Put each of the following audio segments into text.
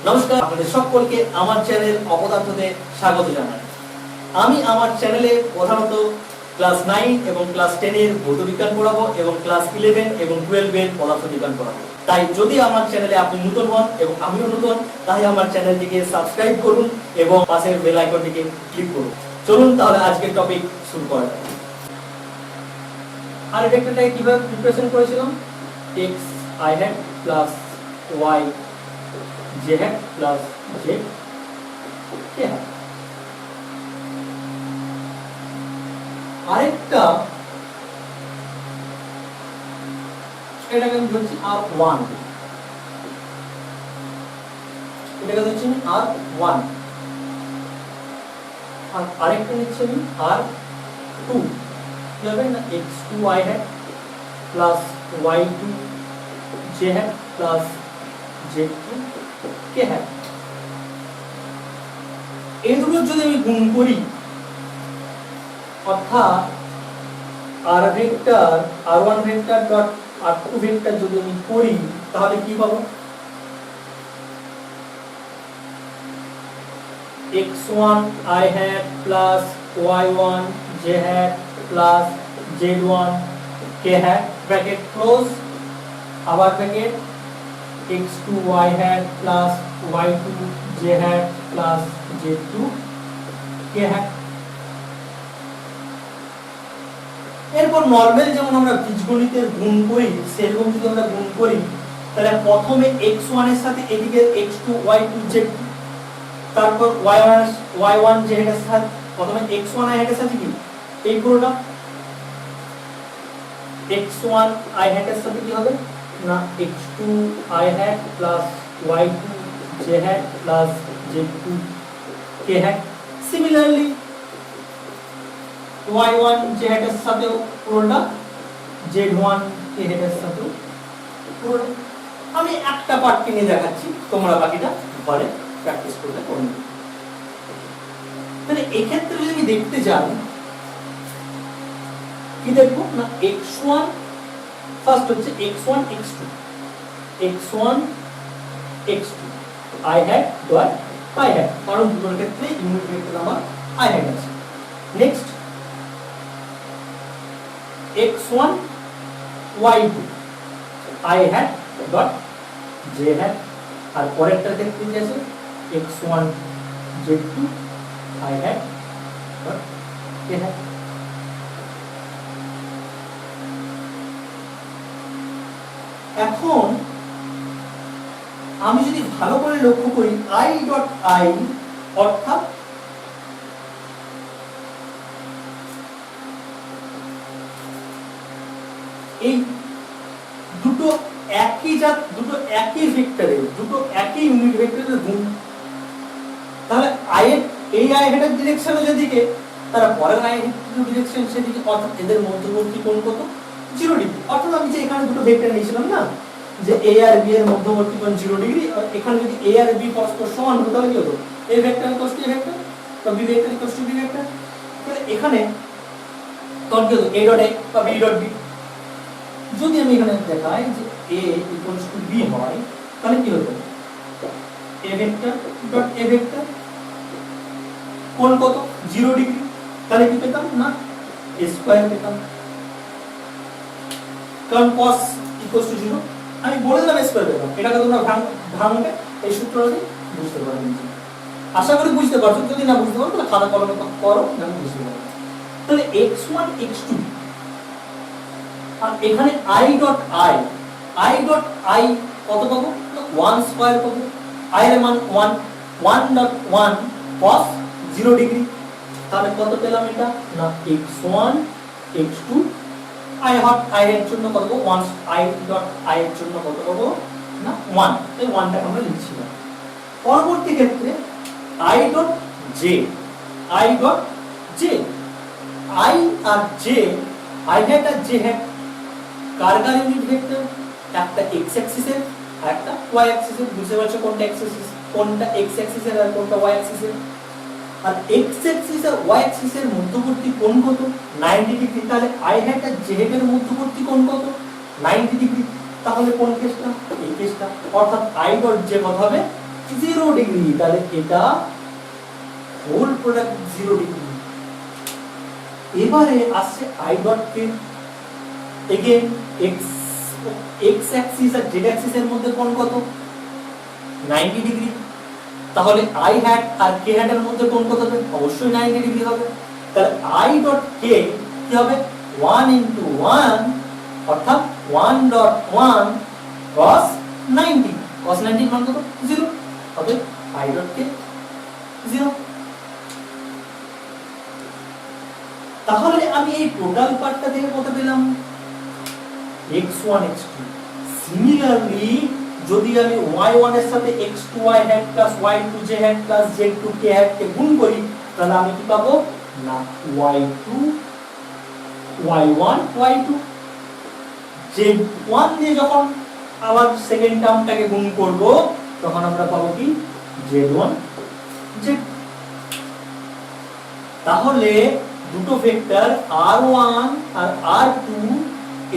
নমস্কার, আপনাদের সকলকে আমার চ্যানেল অপদার্থতে স্বাগত জানাই। আমি আমার চ্যানেলে প্রধানত ক্লাস 9 এবং ক্লাস 10 এর ভৌত বিজ্ঞান পড়াবো এবং ক্লাস 11 এবং 12 এর পদার্থ বিজ্ঞান পড়াবো। তাই যদি আমার চ্যানেলে আপনি নতুন হন এবং আমিও নতুন, তাহলে আমার চ্যানেলটিকে সাবস্ক্রাইব করুন এবং পাশের বেল আইকনটিকে ক্লিক করুন। চলুন তাহলে আজকের টপিক শুরু করা যাক। আর ভেক্টরটাকে কিভাবে প্রিপারেশন করেছিলাম? x i hat plus y j hat plus z k hat। আরেকটা এটাকে আমি ধরছি r1, এটাকে ধরছি আমি r1, আর আরেকটা নিচ্ছি আমি r2। কি হবে না, x2 i hat plus y2 j hat plus z2 k hat। এই দুটো যদি আমি গুণ করি, অর্থাৎ r vector r1 vector dot r2 vector যদি আমি করি, তাহলে কি পাবো? x1 i hat plus y1 j hat plus z1 k hat bracket close, আবার bracket x2 y hat plus y2 j hat plus z2 k hat। এরপর normal যেমন আমরা বীজগণিতের গুণ করি, সেরকম যদি আমরা গুণ করি, তাহলে প্রথমে x1 এর সাথে এদিকে x2 y2 z2, তারপর y1 z এর সাথে প্রথমে x1 i hat এর সাথে কি এই পুরোটা x1 i hat এর সাথে কি হবে না x2 i hat plus y2 j hat plus z2 k hat। Similarly y1 j hat এর সাথেও পুরোটা z1 k hat এর সাথেও পুরোটা। আমি একটা পার্ট কিনে দেখাচ্ছি, তোমরা বাকিটা ঘরে প্র্যাকটিস করতে পারবে। তাহলে এই ক্ষেত্রে যদি আমি দেখতে যাই, কি দেখবো না x1 ফার্স্ট হচ্ছে x1 x2 x1 x2 i hat dot i hat, কারণ দুটোর ক্ষেত্রে ইউনিট ভেক্টর আমার i hat আছে। Next x1 y2 i hat dot j hat, আর পরেরটার ক্ষেত্রে কি আছে x1 z2 i hat dot k hat। এখন আমি যদি ভালো করে লক্ষ্য করি, i ডট i অর্থাৎ এই দুটো একই জাত, দুটো একই ভেক্টরের, দুটো একই ইউনিট ভেক্টরের গুণ। তাহলে i এর এই i হেডের ডিরেকশনে যেদিকে, তারা পরের i হেডের ডিরেকশন সেদিকে, অর্থাৎ এদের মধ্যবর্তী কোণ কত? 0 ডিগ্রি। অর্থাৎ আমি যে এখানে দুটো ভেক্টর নিয়েছিলাম না, যে a আর b এর মধ্যবর্তী কোণ 0 ডিগ্রি, এখানে যদি a আর b পরস্পর সমান হতো তাহলে কি হতো? a vector equals two a vector বা b vector equals two b vector. তাহলে এখানে তখন কি হতো? a ডট a বা b ডট b। যদি আমি এখানে দেখাই যে a ইকুয়ালস টু b হয়, তাহলে কি হতো? a vector dot a vector কোণ কত? 0 ডিগ্রি। তাহলে কি পেতাম না a স্কয়ার পেতাম, কারণ cos ইকুয়ালস টু 0। আমি বলে দিলাম a স্কয়ার পেতাম। এটাকে তোমরা ভাঙবে এই সূত্রটা বুঝতে পারবে। আশা করি বুঝতে পারছো। যদি না বুঝতে পারো তাহলে খাতা কলমে করো, আমি বুঝতে পারবো। তাহলে x1 x2 আর এখানে i dot i dot i কত পাবো? 1 স্কয়ার পাবো। i এর মান 1 1 ডট 1 cos 0 ডিগ্রি। তাহলে কত পেলাম এটা না x1 x2 i এর জন্য কত পাবো? 1 i ডট i এর জন্য কত পাবো না 1। এই 1টা আমরা লিখছি না। পরবর্তী ক্ষেত্রে i dot j i dot j i আর j i hat আর j hat কার কার ইউনিট ভেক্টর? একটা x অ্যাক্সিসের আর একটা y অ্যাক্সিসের। বুঝতে পারছো কোনটা x অ্যাক্সিস, কোনটা x অ্যাক্সিসের আর কোনটা y অ্যাক্সিসের? আর x অ্যাক্সিস আর y অ্যাক্সিসের মধ্যবর্তী কোণ কত? 90 ডিগ্রি। তাহলে i hat আর j hat এর মধ্যবর্তী কোণ কত? 90 ডিগ্রি। তাহলে কোন কেসটা? এই কেসটা। অর্থাৎ i ডট j কত হবে? 0 ডিগ্রি, তাহলে এটা হোল প্রোডাক্ট 0 ডিগ্রি। এবারে আসছে i dot K, again x axis আর z অ্যাক্সিস এর মধ্যে কোণ কত? 90 ডিগ্রি। তাহলে i হ্যাট আর k হ্যাট এর মধ্যে কোণ কত হবে? অবশ্যই 90 ডিগ্রি হবে। তাহলে i ডট k কি হবে? 1 ইনটু 1 অর্থাৎ 1.1 cos 90, cos 90 মান কত? 0 হবে। i dot k 0। তাহলে আমি এই টোটাল পার্টটা থেকে কত পেলাম? x1 x2। সিমিলারলি যদি আমি y1 এর সাথে x2y hat plus y2j hat plus z2k hat কে গুণ করি, তাহলে আমি কি পাবো? না y2 y1 y2, z1 দিয়ে যখন আবার সেকেন্ড টার্মটাকে গুণ করব তখন আমরা পাবো কি? z1 z। তাহলে দুটো ভেক্টর r1 আর r2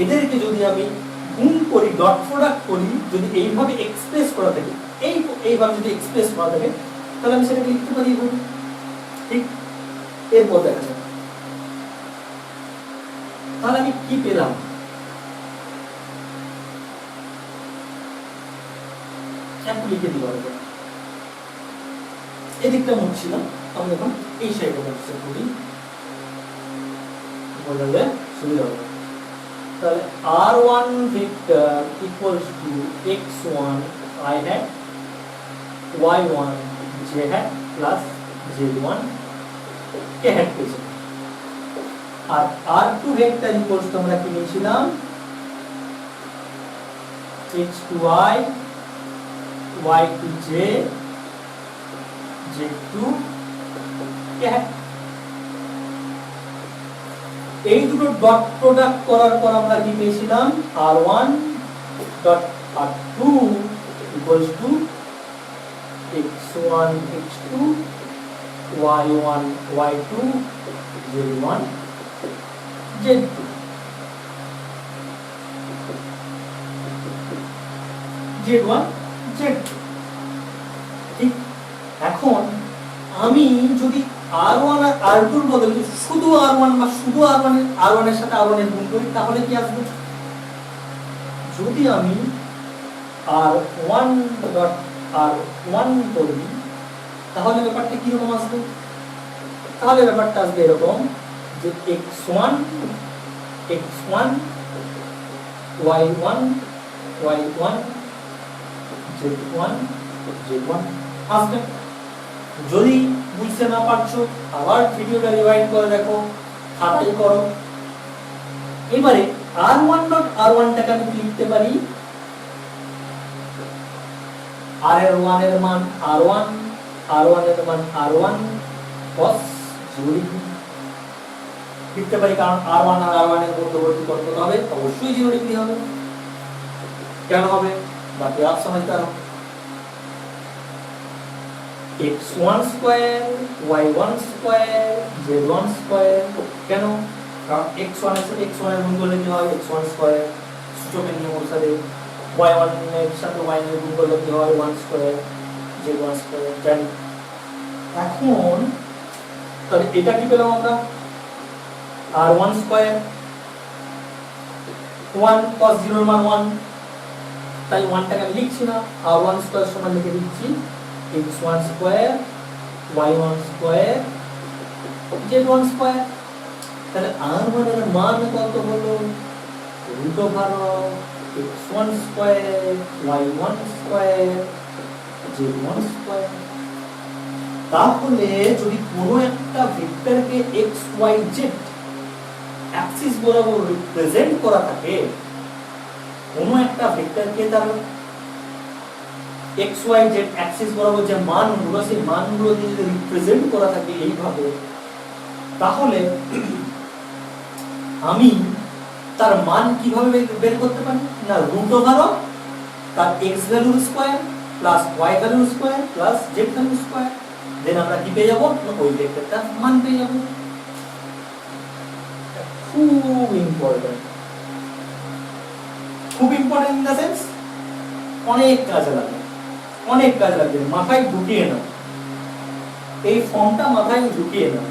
এদেরকে যদি আমি গুণ করি, ডট প্রোডাক্ট করি, যদি এইভাবে এক্সপ্রেস করা থাকে, এইভাবে যদি এক্সপ্রেস করা থাকে, তাহলে আমি সেটাকে লিখতে পারি এইভাবে। ঠিক এরপর দেখা যাবে। তাহলে আমি কি পেলাম? একটু লিখে দিতে পারবো। এদিকটা মুছছিলাম, আমি এখন এই সাইডে মুছতে করি, বোঝালে সুবিধা হবে। তাহলে r1 vector equals to x1 i hat y1 j hat plus z1 k hat পেয়েছি। আর r2 ভেক্টর ইকুয়ালস টু আমরা কি নিয়েছিলাম? x2i y2j z2 k hat. এই দুটো ডট প্রোডাক্ট করার পর আমরা কি পেয়েছিলাম? r1 dot r2 equals to x1 x2 y1 y2 z1 z2। z1 z2। ঠিক, এখন আমি যদি r1 আর r2 এর বদলে শুধু r1 বা শুধু r1 এর সাথে r1 এর গুণ করি, তাহলে কি আসবে? যদি আমি r1 ডট r1 করি, তাহলে ব্যাপারটা কি রকম আসবে? তাহলে ব্যাপারটা আসবে এরকম যে x1 y1 y1 z1 z1 আসবে। যদি বুঝতে না পারছো আবার ভিডিওটা রিভাইন্ড করে দেখো, খাতায় করো। এবারে r1 ডট r1 টাকে আমি লিখতে পারি r এর 1 এর মান r1, r1 এর মান r1 cos 0 ডিগ্রি লিখতে পারি, কারণ r1 আর r1 এর মধ্যবর্তী কোণ কত হবে? অবশ্যই 0 ডিগ্রি হবে। কেন হবে? বাকি আপ সমঝতে পারো। x1 square y1 square z1 square, কেন? কারণ x1 এর সাথে x1 এর গুণ করলে কি হয়? x1 স্কয়ার, সূচকের নিয়ম অনুসারে y1 এর সাথে y এর গুণ করলে কি হয়? 1 স্কয়ার z1 স্কয়ার, জানি। এখন তাহলে এটা কি পেলাম আমরা? r1 স্কয়ার 1 cos 0 এর মান 1, তাই 1 টাকে আমি লিখছি না, r1 স্কয়ার সমান লিখে দিচ্ছি x1 square y1 square z1 square. তাহলে r1 এর মান কত হলো? Root over x1 square y1 square z1 square. তাহলে যদি কোনো একটা ভেক্টরকে x y z অ্যাক্সিস বরাবর রিপ্রেজেন্ট করা থাকে, কোনো একটা ভেক্টরকে তার x y z অ্যাক্সিস বরাবর যে মানগুলো, সেই মানগুলো দিয়ে যদি রিপ্রেজেন্ট করা থাকে এইভাবে, তাহলে আমি তার মান কিভাবে বের করতে পারি? না রুট ওভার তার x ভ্যালুর স্কয়ার প্লাস y ভ্যালুর স্কয়ার প্লাস z ভ্যালুর স্কয়ার, দেন আমরা কি পেয়ে যাব? না ওই ভেক্টরটার মান পেয়ে যাব। খুব ইম্পর্টেন্ট, খুব ইম্পর্টেন্ট ইন দ্য সেন্স অনেক কাজে লাগে, অনেক কাজ লাগবে, মাথায় ঢুকিয়ে নাও, এই ফর্মটা মাথায় ঢুকিয়ে নাও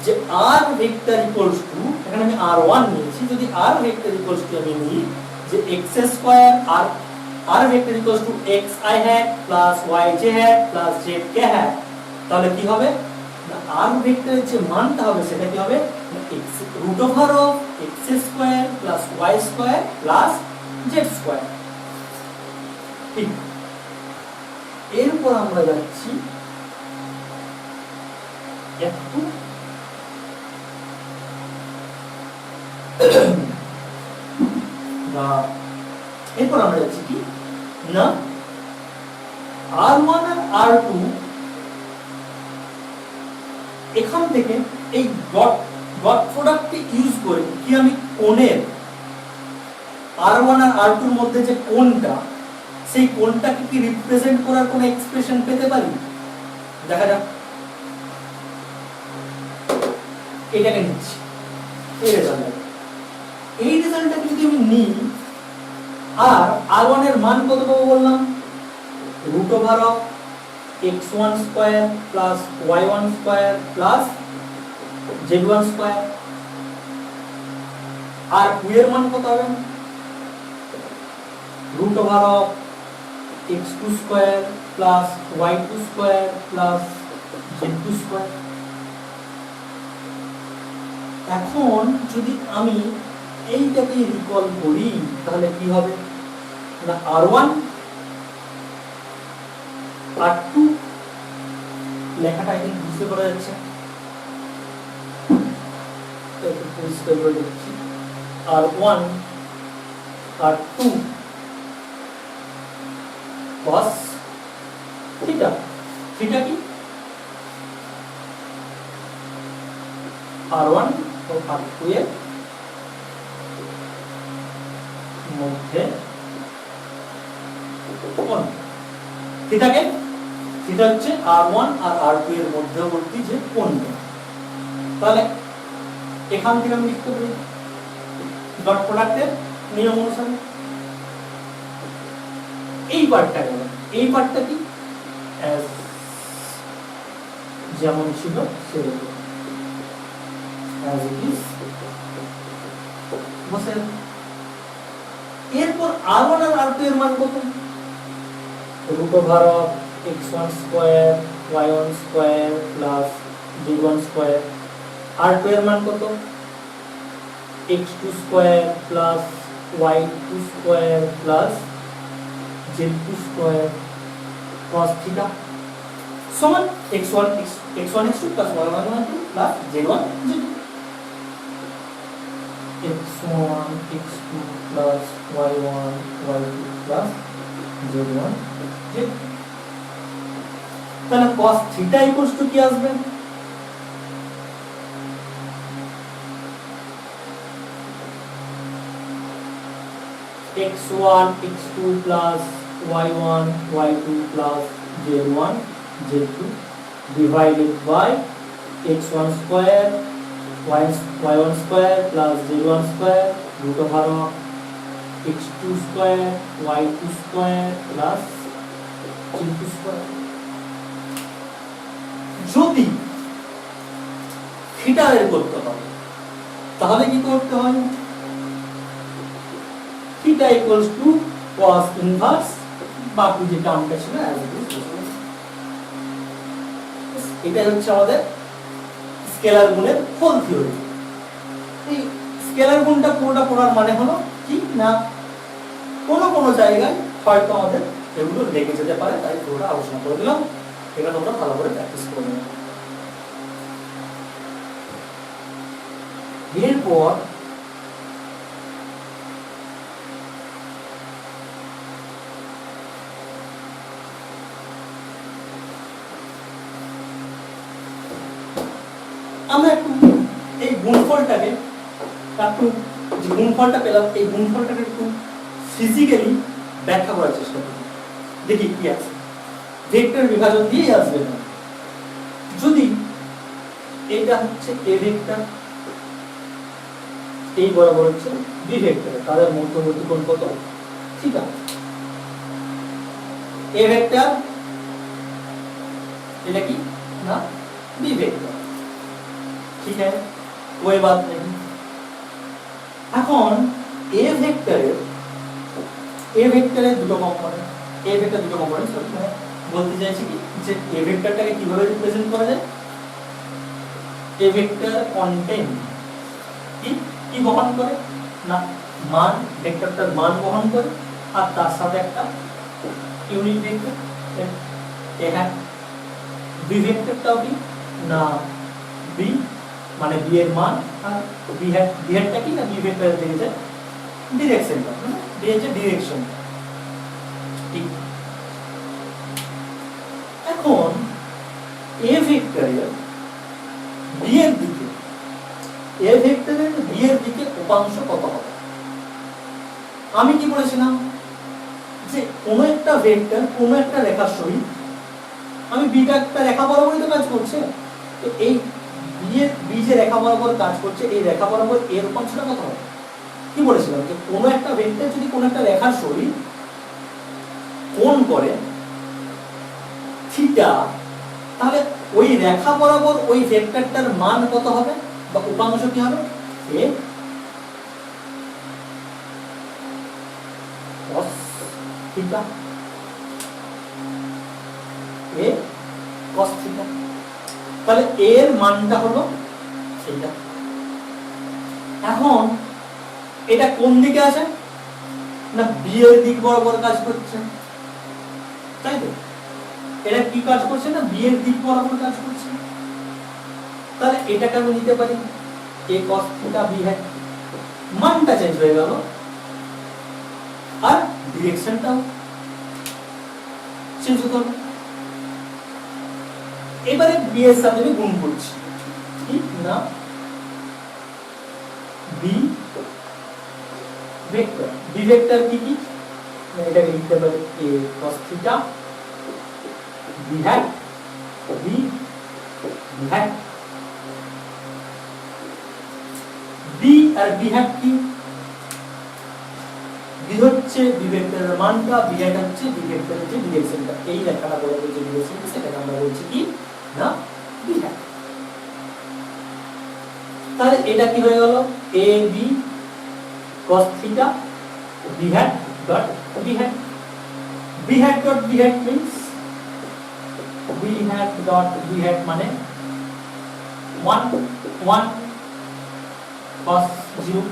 যে r ভেক্টর ইকুয়ালস টু, এখানে আমি r1 নিয়েছি, যদি r ভেক্টর ইকুয়ালস টু আমি নিই যে x square r vector equals to xi hat plus yj hat plus zk hat, তাহলে কি হবে না r ভেক্টরের যে মানটা হবে সেটা কি হবে x root over of x square plus y square plus z square. ঠিক, এরপর আমরা যাচ্ছি একটু এরপর আমরা যাচ্ছি কি না r1 আর r2 এখান থেকে এই ডট প্রোডাক্টকে ইউজ করে কি আমি কোণের r1 আর r2 এর মধ্যে যে কোণটা, সেই কোণটাকে কি রিপ্রেজেন্ট করার কোন এক্সপ্রেশন পেতে পারি? দেখা যাক, এটাকে নিচ্ছি, এই রেজাল্টটাকে যদি আমি নিই, আর r1 এর মান কত পাবো বললাম root over of x1 square plus y1 square plus z1 square, আর r2 এর মান কত হবে root over of x2 square plus y2 square plus z2 square. এখন যদি আমি এইটাকে রিকল করি তাহলে কি হবে না r1 r2 লেখাটা এখানে বুঝতে পারা যাচ্ছে, একটু পরিষ্কার করে দিচ্ছি, r1 r2 cos theta, theta কি r1 ও r2 এর মধ্যে কোণ, থিটাকে থিটা হচ্ছে r1 আর r2 এর মধ্যবর্তী যে কোণটা। তাহলে এখান থেকে আমি লিখতে পারি ডট প্রোডাক্টের নিয়ম অনুসারে এই পার্টটা গেল, এই পার্টটা কি যেমন ছিল সেরকম as it is বসে। এরপর r1 আর r2 এর মান কত root over of x1 square y1 square plus z1 square, r2 এর মান কত x2 square plus y2 square plus z2 square cos theta সমান x1 x2 plus y1 y2 plus z1 z2, x1 x2 plus y1 y2 plus z1 z2। তাহলে cos theta equals to কি আসবে x1 x2 plus y1 y2 plus z1 z2 divided by x1 square y1 square plus z1 square root over of x2 square y2 square plus z2 square। যদি theta বের করতে হবে তাহলে কি করতে হয় theta equals to cos inverse বাকি যে টার্মটা ছিল অ্যাজ ইট ইজ। এটা হচ্ছে আমাদের স্কেলার গুণের হোল থিওরি। এই স্কেলার গুণটা পুরোটা পড়ার মানে হলো কি না কোনো জায়গায় হয়তো আমাদের এগুলো লেগে যেতে পারে, তাই পুরোটা আলোচনা করে দিলাম, এটা তোমরা ভালো করে প্র্যাকটিস করে নেবে। এরপর আমরা একটু এই গুণফলটাকে একটু যে গুণফলটা পেলাম এই গুণফলটাকে একটু ফিজিক্যালি ব্যাখ্যা করার চেষ্টা করি, দেখি কি আছে। ভেক্টর বিভাজন দিয়েই আসবে না। যদি এটা হচ্ছে এ ভেক্টর, এই বরাবর হচ্ছে বি ভেক্টর, তাদের মধ্যবর্তী কোণ কত থিটা। এ ভেক্টর এটা কি না বি ভেক্টর। ঠিক আছে, कोई बात नहीं। এখন এ ভেক্টরের দুটো কম্পোনেন্ট, এ ভেক্টর দুটো কম্পোনেন্ট, সরি মানে বলতে চাইছি কি যে এ ভেক্টরটাকে কিভাবে রিপ্রেজেন্ট করা যায়। এ ভেক্টর কন্টেন্ট কি কি বহন করে না মান, ভেক্টরটার মান বহন করে আর তার সাথে একটা ইউনিট ভেক্টর এ হ্যাঁ। বি ভেক্টরটাও কি না বি মানে বি এর মান আর বি হ্যাটটা কি না বি ভেক্টরের দিকে যায় ডিরেকশনটা, মানে বি এর যে ডিরেকশন। ঠিক, এখন এ ভেক্টরের বি এর দিকে, এ ভেক্টরের বি এর দিকে উপাংশ কত হবে? আমি কি বলেছিলাম যে কোন একটা ভেক্টর কোন একটা রেখার সহিত আমি বিটা একটা রেখা বরাবরই তো কাজ করছে, তো এই বি যে রেখা বরাবর কাজ করছে এই রেখা বরাবর এর উপাংশটা কত হবে? কি বলেছিলাম যে কোন একটা ভেক্টর যদি কোন একটা রেখার সহিত কোণ করে থিটা, তাহলে ওই রেখা বরাবর ওই ভেক্টরটার মান কত হবে বা উপাংশ কি হবে? এ cos থিটা, এ cos থিটা। তাহলে এর মানটা হলো এইটা। এখন এটা কোন দিকে আছে না বি এর দিক বরাবর কাজ করছে, তাই তো? এটা কি কাজ করছে না বি এর দিক বরাবর কাজ করছে। তাহলে এটাকে আমি নিতে পারি a cos theta b hat, মানটা চেঞ্জ হয়ে গেল আর ডিরেকশনটাও চেঞ্জ হতে হবে। এবারে বি এর সাথে আমি গুণ করছি ঠিক না বি ভেক্টর, বি ভেক্টর কি কি এটাকে লিখতে পারি a cos theta b hat b hat. B আর বি হ্যাট কি? বি হচ্ছে বি ভেক্টরের মানটা, বি হ্যাট হচ্ছে বি ভেক্টরের যে ডিরেকশনটা, এই লেখাটা বলা হচ্ছে ডিরেকশন, সেটাকে আমরা বলছি কি না বি হ্যাট। তাহলে এটা কি হয়ে গেল a b cos theta b hat dot b hat, b hat dot b hat means b hat dot b hat মানে 1 1 cos 0